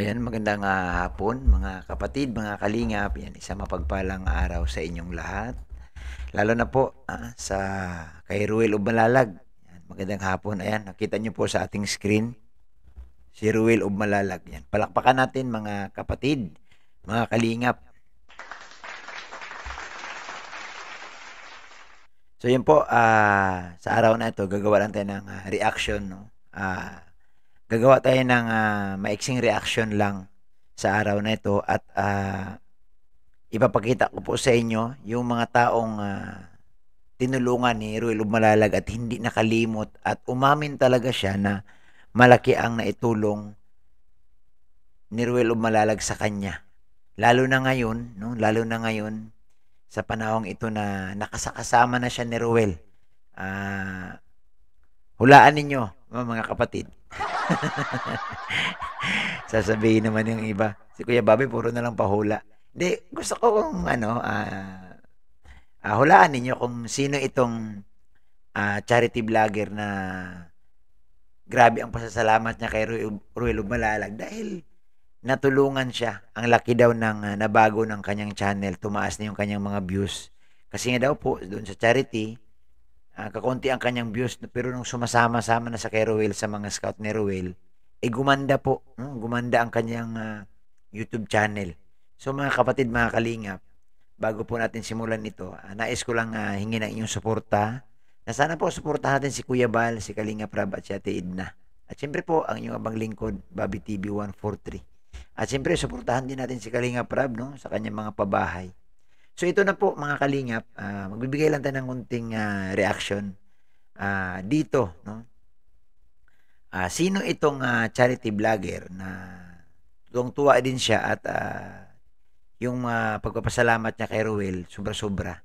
Ayan, magandang hapon mga kapatid, mga kalingap. Yan, isang mapagpalang araw sa inyong lahat. Lalo na po sa kay Ruel Ubalalag. Yan, magandang hapon. Ayan, nakita niyo po sa ating screen si Ruel Ubalalag. Yan, palakpakan natin mga kapatid, mga kalingap. So yun po, sa araw na ito, gagawa lang tayo ng reaction. No? Gagawa tayo ng maiksing reaction lang sa araw na ito at ipapakita ko po sa inyo yung mga taong tinulungan ni Ruel Lumalalag at hindi nakalimot at umamin talaga siya na malaki ang naitulong ni Ruel Lumalalag sa kanya. Lalo na ngayon, no? Lalo na ngayon sa panahong ito na nakasakasama na siya ni Ruel. Hulaan ninyo, mga kapatid. Sasabihin naman yung iba, si Kuya Bobby puro na lang pahula. Hindi, gusto ko kung hulaan ninyo kung sino itong charity vlogger na grabe ang pasasalamat niya kay Ruel Lumalalag dahil natulungan siya. Ang laki daw ng nabago ng kanyang channel, tumaas na yung kanyang mga views. Kasi nga daw po, doon sa charity, kakunti ang kanyang views, pero nung sumasama-sama na sa kay Ruel, sa mga scout ni Ruel, gumanda po. Gumanda ang kanyang YouTube channel. So mga kapatid, mga kalingap, bago po natin simulan ito, nais ko lang hingi ng inyong suporta na sana po suportahan natin si Kuya Bal, si Kalinga Prab at si Ate Edna. At siyempre po, ang inyong abang lingkod, Bobby TV 143. At siyempre, suportahan din natin si Kalinga Prab no, sa kanyang mga pabahay. So ito na po mga kalingap, magbibigay lang tayo ng kunting reaction dito. No? Sino itong charity vlogger na tuwang-tuwa din siya at yung pagpapasalamat niya kay Ruel, sobra-sobra.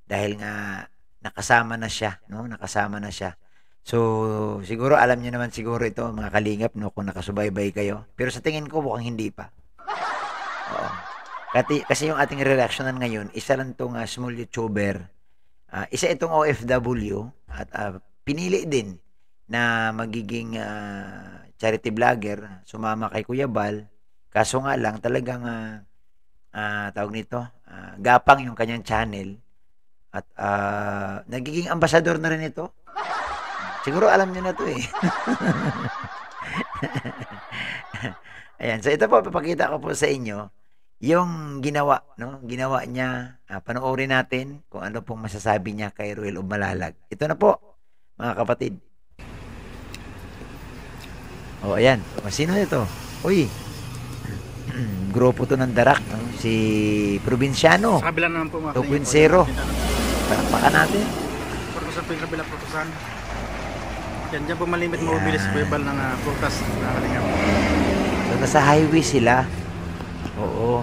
Dahil nga nakasama na siya, no? Nakasama na siya. So, siguro alam niyo naman siguro ito mga kalingap, no, kung nakasubaybay kayo. Pero sa tingin ko mukhang hindi pa. Oo. Kasi yung ating reactionan ngayon, isa lang tong small YouTuber. Isa itong OFW at pinili din na magiging charity vlogger, sumama kay Kuya Bal. Kaso nga lang talagang tawag nito, gapang yung kanyang channel at nagiging ambasador na rin ito. Siguro alam niyo na to eh. Ayan, so ito po papakita ko po sa inyo yung ginawa, no? Ginawa niya. Panoorin natin kung ano pong masasabi niya kay Ruel Lumalalag. Ito na po, mga kapatid. Oh, ayan. Sino ito? Uy, grupo to ng Darak, no? Si Provinciano. Sa kabila naman po mga 2.0. Palakpakan natin. Purpusan po yung kabila, purpusan. Yan, dyan po malimit mabibilis po yung bal ng purtas. Nakakalingap. So, nasa highway sila. Oo.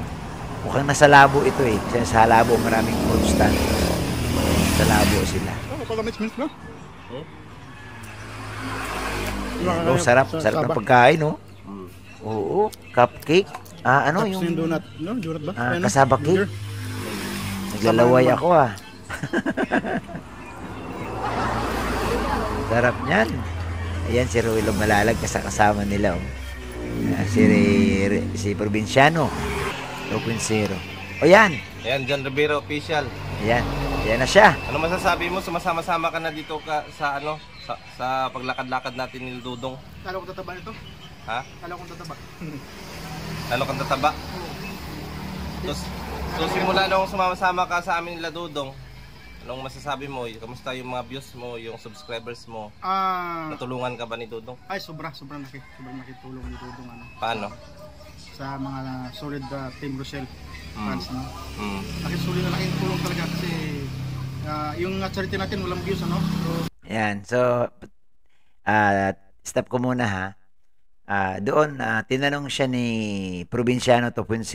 Mukhang nasa labo ito eh. Kasi sa labo maraming food stand. Sa labo sila. Oh, pala mix no? Oh, sarap. Sarap ng pagkain, no? Oo. Cupcake. Ano yung... donut. No, donut ba? Kasaba cake. Naglalaway ako Sarap niyan. Ayan si Ruel Lumalalag kasama nila. Oh. Si Provinciano 2.0. O yan. Ayan, John Rivera official. Ayan. Ayan na siya. Ano masasabi mo? Sumasama-sama ka na dito sa sa paglakad-lakad natin ni Dudong. Kala ko tataba nito? Ha? Kala ko tataba. Lalo kang tataba. So simula nung sumama-sama ka sa amin nila Dudong, anong masasabi mo? Kamusta yung mga views mo, yung subscribers mo? Natulungan ka ba ni Dudong? Ay, sobrang nakitulong ni Dudong. Paano? Sa mga solid Team Rochelle fans. No? Nakisulit na nakitulong talaga kasi yung charity natin walang views. So, ayan. So, stop ko muna ha. Doon, tinanong siya ni Provinciano 2.0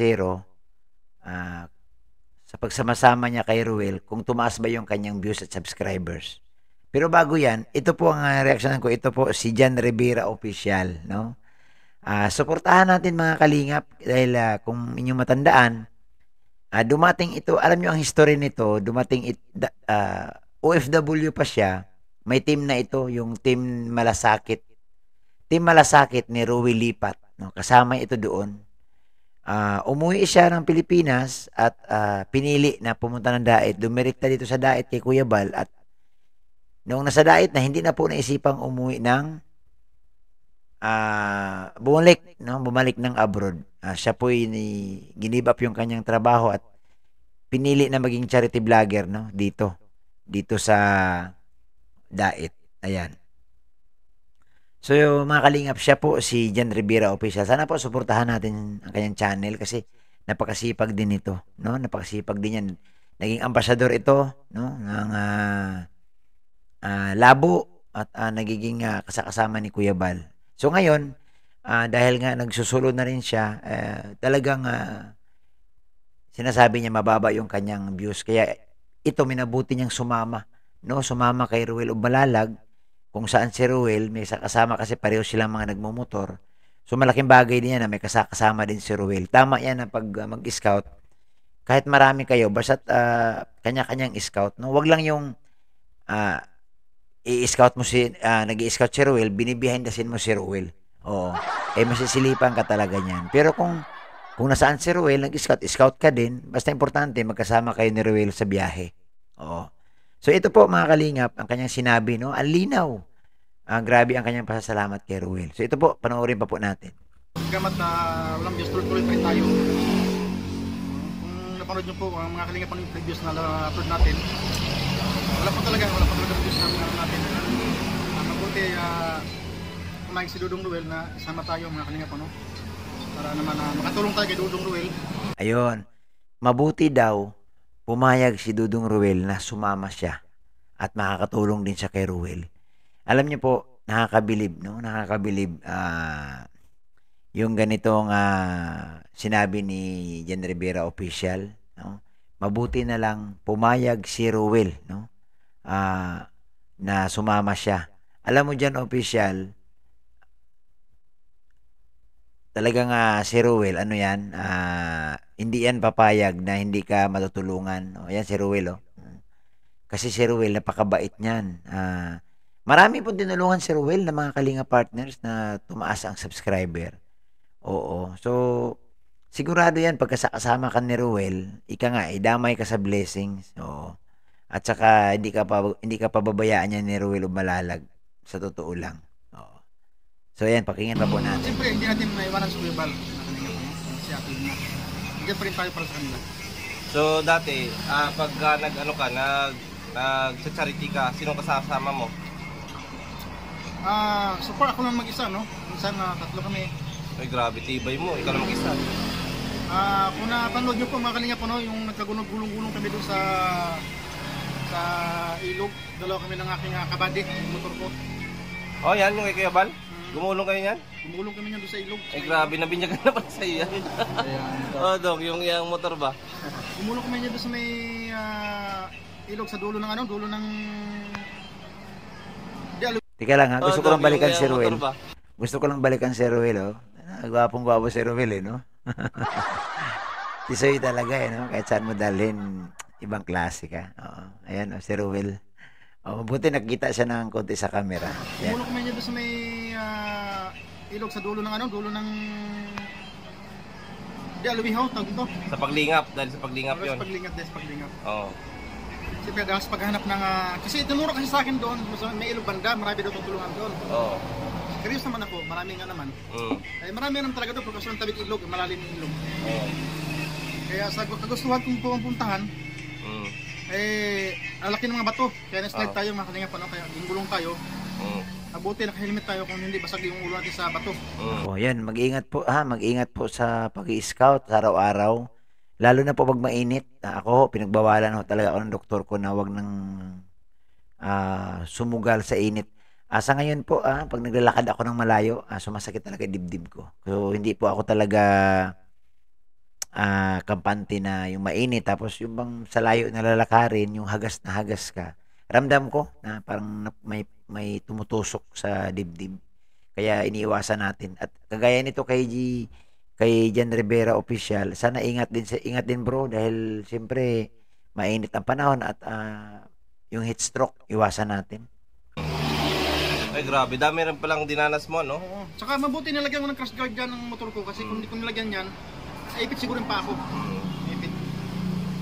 sa pagsama-sama niya kay Ruel kung tumaas ba yung kanyang views at subscribers. Pero bago yan, ito po ang reaksyonan ko. Ito po si John Rivera official, no? Suportahan natin mga kalingap dahil kung inyong matandaan, dumating ito, alam nyo ang history nito, dumating OFW pa siya, may team na ito, yung team Malasakit. Team Malasakit ni Ruel Lipat, no? Kasama ito doon. Umuwi siya ng Pilipinas at pinili na pumunta ng Dait. Dumirekta dito sa Dait kay Kuya Bal at noong nasa Dait na hindi na po naisipang umuwi ng bumalik ng abroad. Siya po ginib up yung kanyang trabaho at pinili na maging charity vlogger, no, dito sa Dait. Ayan. So, mga kalingap, siya po si Jan Rivera Official. Sana po suportahan natin ang kanyang channel kasi napakasipag din ito, no? Napakasipag din yan. Naging ambasador ito, no, ng labo at nagiging kasama ni Kuya Bal. So ngayon, dahil nga nagsusulo na rin siya, talagang sinasabi niya mababa yung kanyang views. Kaya ito minabuti niyang sumama, no? Sumama kay Ruel Umalalag. Kung saan si Ruel, may kasama kasi pareho silang mga nagmumotor. So malaking bagay din yan na may kasama din si Ruel. Tama yan na pag mag-scout, kahit marami kayo, basta't kanya-kanyang scout, no? Wag lang yung i-scout mo nag-i-scout si Ruel, binibehind the scene mo si Ruel. Oo. Masisilipan ka talaga niyan. Pero kung nasaan si Ruel, scout ka din, basta importante, magkasama kayo ni Ruel sa biyahe. Oo. So ito po mga kalingap, ang kanyang sinabi, no? Ang linaw. Grabe ang kanyang pasasalamat kay Ruel. So ito po, panoorin pa po natin. Gamat na walang Diyos, tuloy pa rin tayo. Kung napanood nyo po ang mga kalingap ng previous na upload natin, wala pa talaga Diyos na natin. Mabuti, kumain si Dudong Ruel na isama tayo mga kalingap, no? Para naman makatulong tayo kay Dudong Ruel. Ayun, mabuti daw pumayag si Dudong Ruel na sumama siya at makakatulong din siya kay Ruel. Alam niyo po, nakakabilib, no? Nakakabilib yung ganitong sinabi ni Jan Rivera Official, no? Mabuti na lang pumayag si Ruel, no? Na sumama siya. Alam mo Jan Official, talagang si Ruel, ano yan, hindi yan papayag na hindi ka matutulungan. Yan si Ruel, oh. Kasi si Ruel, napakabait niyan. Marami pong tinulungan si Ruel na mga Kalinga partners na tumaas ang subscriber. Oo. So, sigurado yan, pagkasama ka ni Ruel, ika nga, idamay ka sa blessings. Oo. At saka, hindi ka pababayaan niya ni Ruel Umalalag. Sa totoo lang. Oo. So, yan, pakinggan pa po natin. Siyempre, hindi natin naiwanan sa Kuya Bal. Siya, diyan pa rin tayo para sa kanila. So dati, pag nag-charity ka, sino kasama mo? So far ako lang mag-isa, no? Minsan tatlo kami. Ay grabe, tibay mo, ikaw lang mag-isa. Kung napanood nyo po mga kalinga po, no? Yung nagkagunog-gulong-gulong kami doon sa ilog. Dalawa kami ng aking kabady, yung motor ko. Oh yan, yung kay Kuya Bal? Gumulong kayo yan? Gumulong kami niyan doon sa ilog. Ay grabe, nabinyagan na pala sa'yo yan. Oh Dok, yung motor ba? Gumulong kami niyan doon sa may ilog sa dulo ng dulo ng... Tika lang ha, gusto ko lang balikan si Ruel. Gusto ko lang balikan si Ruel, oh. Gwapong-gwapo si Ruel, no? Tisoy talaga, no? Kahit saan mo dalhin, ibang klase ka. Oo. Ayan, si Ruel. Buti nakita siya ng konti sa camera. Gumulong kami niyan doon sa may ilog sa dulo ng dulo ng... Di alumihaw, tawag ito. Sa paglingap, dahil sa paglingap yun. Sa paglingap. Oo. Siyempre, dahil sa paghanap ng... kasi tinuro kasi sa akin doon, may ilog banda, marami doon tutulungan doon. Oo. Serious naman ako, marami nga naman. Marami naman talaga doon, pagkasunod tabing ilog, malalim yung ilog. Oo. Kaya sa kagustuhan kong pumuntahan, alaki ng mga bato. Kaya na-slide tayo mga kalingap, kaya gulong tayo. Mabuti naka-helmet tayo kung hindi basag yung ulo natin sa bato. Yan, mag-ingat po mag-ingat po sa pag-i-scout sa araw-araw. Lalo na po pag mainit. Ako, pinagbawalan talaga ako ng doktor ko na wag nang sumugal sa init. Sa ngayon po, pag naglalakad ako ng malayo, sumasakit talaga dibdib ko. So, hindi po ako talaga kampante na yung mainit. Tapos yung bang sa layo na lalakarin, yung hagas na hagas ka. Ramdam ko na parang may tumutusok sa dibdib. Kaya iniiwasan natin. At kagaya nito kay Jan Rivera Official, sana ingat din bro dahil siyempre mainit ang panahon at yung heat stroke iwasan natin. Ay grabe, dami rin palang dinanas mo, no? Oo. Tsaka mabuti nilagyan ko ng crash guard dyan ng motor ko kasi kung hindi ko nilagyan yan, ipit siguro yung pa ako. Ipit.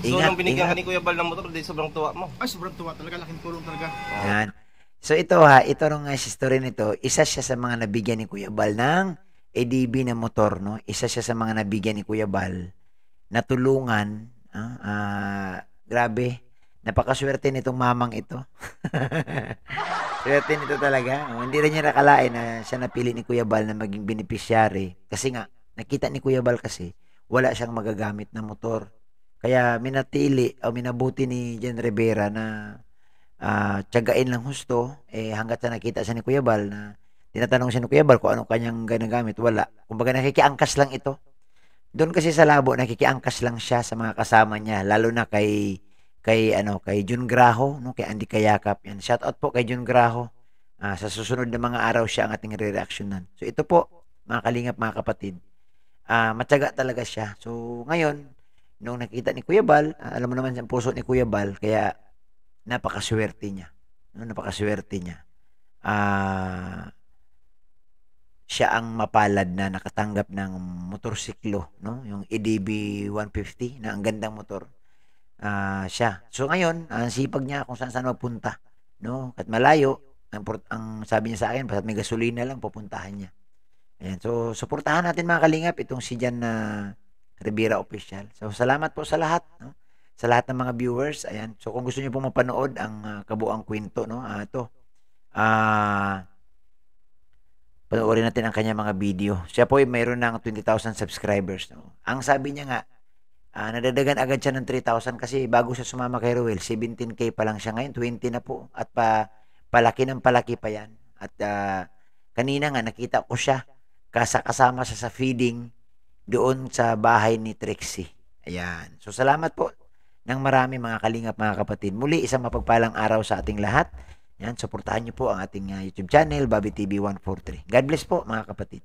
So Ingat, nung binigyan ka ingat. ni Kuya Bal ng motor, di sobrang tuwa mo. Ay, sobrang tuwa talaga. Laking tulong talaga. Yan. So ito ha, ito rong story nito, isa siya sa mga nabigyan ni Kuya Bal ng ADB na motor, no? Isa siya sa mga nabigyan ni Kuya Bal na tulungan, grabe, napakaswerte nitong mamang ito. Swerte nito talaga. Hindi rin niya nakalain na siya napili ni Kuya Bal na maging beneficiary. Kasi nga, nakita ni Kuya Bal kasi, wala siyang magagamit na motor. Kaya minatili o minabuti ni Jen Rivera na tiyagain lang husto, hanggat sa nakita siya ni Kuya Bal na tinatanong siya ni Kuya Bal kung anong kanyang ginagamit, wala. Kumbaga nakikiangkas lang ito. Doon kasi sa labo, nakikiangkas lang siya sa mga kasama niya, lalo na kay Jun Graho, no, kay Andy Kayakap. Yan. Shout out po kay Jun Graho. Sa susunod na mga araw siya ang ating re-reactionan. So ito po, mga kalingap, mga kapatid. Matyaga talaga siya. So ngayon, nung nakita ni Kuya Bal, alam mo naman ang puso ni Kuya Bal, kaya napakaswerte niya. No, napakaswerte niya. Siya ang mapalad na nakatanggap ng motorsiklo, no? Yung EDB 150 na ang gandang motor. Siya. So ngayon, ang sipag niya kung saan magpunta, no? At malayo, ang sabi niya sa akin, basta may gasolina lang pupuntahan niya. Ayan. So suportahan natin mga kalingap itong si Jan na Rivera Official. So salamat po sa lahat, no? Sa lahat ng mga viewers. Ayan. So kung gusto niyo pong mapanood ang kabuuang kwento, no? Ito. Panoorin natin ang kanya mga video. Siya po ay mayroon ng 20,000 subscribers, no? Ang sabi niya nga, nadadagan agad siya ng 3,000 kasi bago siya sumama kay Ruel, 17K pa lang siya ngayon, 20 na po. At palaki ng palaki pa yan. At kanina nga nakita ko siya kasama siya sa feeding doon sa bahay ni Trixie. Ayan. So salamat po ng marami mga kalingap, mga kapatid. Muli isang mapagpalang araw sa ating lahat. Yan, suportahan niyo po ang ating YouTube channel, Bobby TV 143. God bless po mga kapatid.